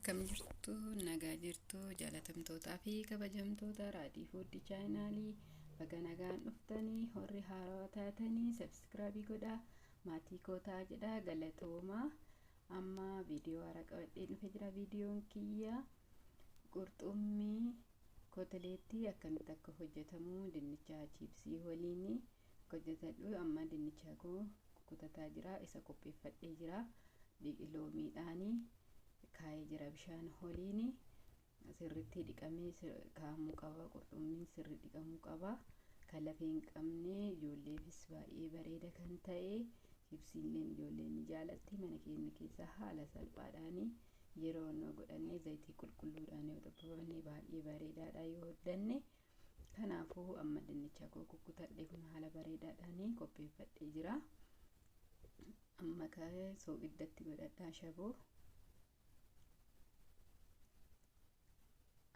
Akkam jirtu nagaa jirtu jaalatamtootaa fi kabajamtoota raadii fuuddi chaayinaalii baga nagaan dhuftanii horri haarawaa taatanii sabskraabii godhaa maatii kootaa jedha galatoomaa. Amma viidiyoo haaraa qabadhee dhufe jira. Viidiyoon kiyya qurxummii koteleettii akkamitti akka hojjetamu dinnicha chiipsii waliin hojjetadhu. Amma dinnicha koo kutataa jira, isa qopheeffadhee jira. Loomiidhaanii kaayee jira bishaan holiini sirriitti dhiqamee kaa'amuu qaba. Qurxummiin sirrii dhiqamuu qaba. Kan lafee hin qabne ijoolleefis baay'ee bareeda kan ta'e chiipsiillee ijoolleen ni jaalatti. Mana keenya keessa haala salphaadhaan yeroo nu godhannee zayitii qulqulluudhaan yoo xaafamne baay'ee bareedaadha yoo hoddanne. Kanaafuu amma dinnicha koo kukkutadhee kun haala bareedaadhaan qopheeffadhee jira. Amma kaa'ee soogiddaatti godhadhaa shaboo.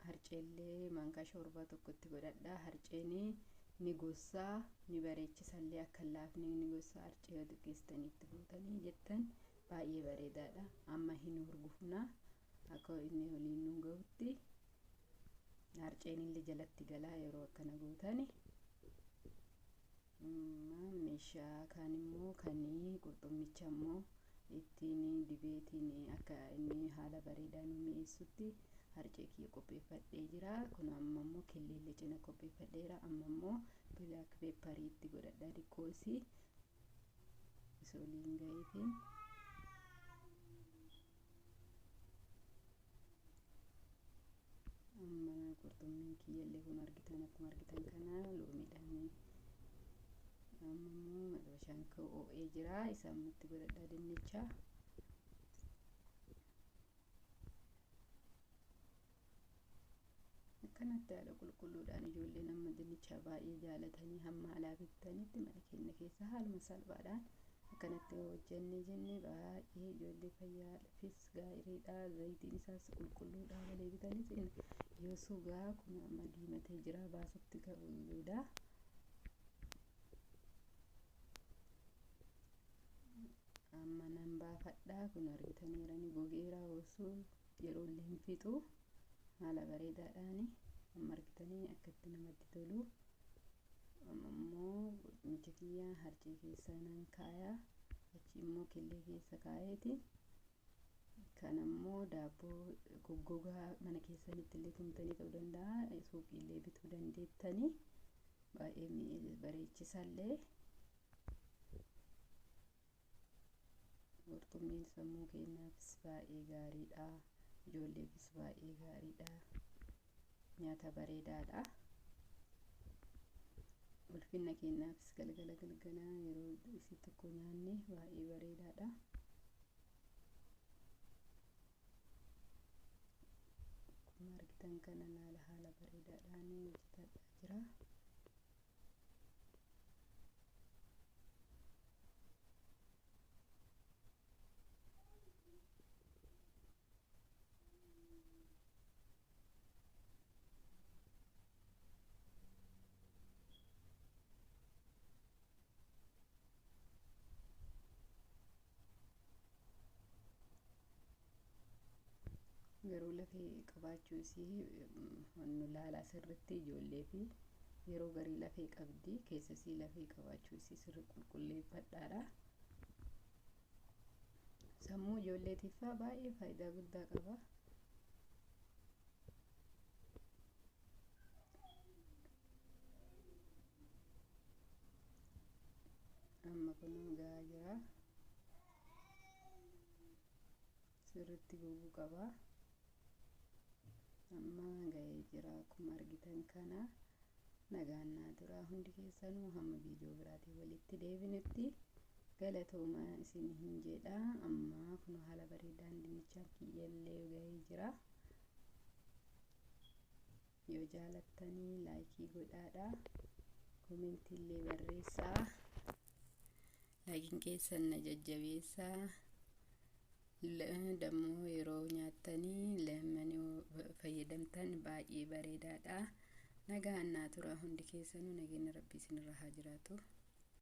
Harceellee maankaa shorbaa tokkotti godhadhaa. Harceeni ni gossaa ni bareechisallee akka laafni ni gossaa. Harcee xiqqeessitaniitti fuutanii jettan baay'ee bareedaadha. Amma hin urgufna akka inni waliin nu ga'utti. Harceen illee jalatti galaa yeroo akkana gootani. Meeshaa kaan immoo kanii qurxummicha immoo ittiin dibeetiin akka inni haala bareedaa nu mi'eessutti harcee kiyya qopheeffadhee jira. Kun amma immoo killeellee cina qopheeffadheera. Amma immoo bilaak peppariitti godhadhaa xiqqoosi isa waliin gaheetiin. Amma qurxummiin kiyyallee kun argitan akkuma argitan kana loomiidhaan amma immoo madabashaan koo oo'ee jira. Isa ammatti godhadhaa dinnicha. Akkanatti haala qulqulluudhaan ijoolleen amma dinnicha baay'ee jaalatanii hamma alaa bitanitti mana keenya keessa haaluma salphaadhaan akkanatti hojjennee jennee baay'ee ijoollee fayyaadhaafis gaariidha. Zayitiin isaas qulqulluudha malee bitanis yoo sugaa kun amma diimatee jira baasutti gahuudha. Amma nan baafadhaa kun argitaniirani gogeera osoo yeroo illee hin fixu haala bareedaadhaan amma argitanii akkatti namatti tolu. Amma immoo qurxummicha kiyya harcee keessa nan kaayaa achi immoo killee keessa kaayeeti. Kan immoo daabboo goggogaa mana keessanitti illee tumtanii ta'uu danda'a. Suuqiillee bituu dandeettanii baay'ee bareechisallee. Qurxummiin sammuu keenyaafis baay'ee gaariidha. Ijoolleefis baay'ee gaariidha. Nyaata bareedaadha. Ulfinna keenyaafis galgala yeroo isii tokko nyaanne baay'ee bareedaadha. Akkuma argitan kana haala bareedaadhaan hojjetadhaa jira. Garuu lafee qabaachuu isii wannu laalaa sirriitti ijoollee fi yeroo garii lafee qabdi keessa isii lafee qabaachuu isii sirrii qulqulleeffadhaadha. Sammuu ijoolleetiif baay'ee faayidaa guddaa qaba. Amma kun gahaa jira. Sirriitti goguu qaba. Amma gahee jira akkuma argitan kana. Nagaan naa tura hundi keessanuu hamma viidiyoo biraatiin walitti deebinutti galatoomaa isiniin jedha. Amma kun haala bareedaan dinnichaan kiyyallee gahee jira. Yoo jaalattanii laayikii godhaadha. Koomentiillee barreessaa. Laayikiin keessan na jajjabeessaa. Dammoo yeroo nyaattanii leemmanii fayyadamtan baay'ee bareedaadha. Nagaan naa tura hundi keessanuu nageenya rabbii isinirra haa jiraatu.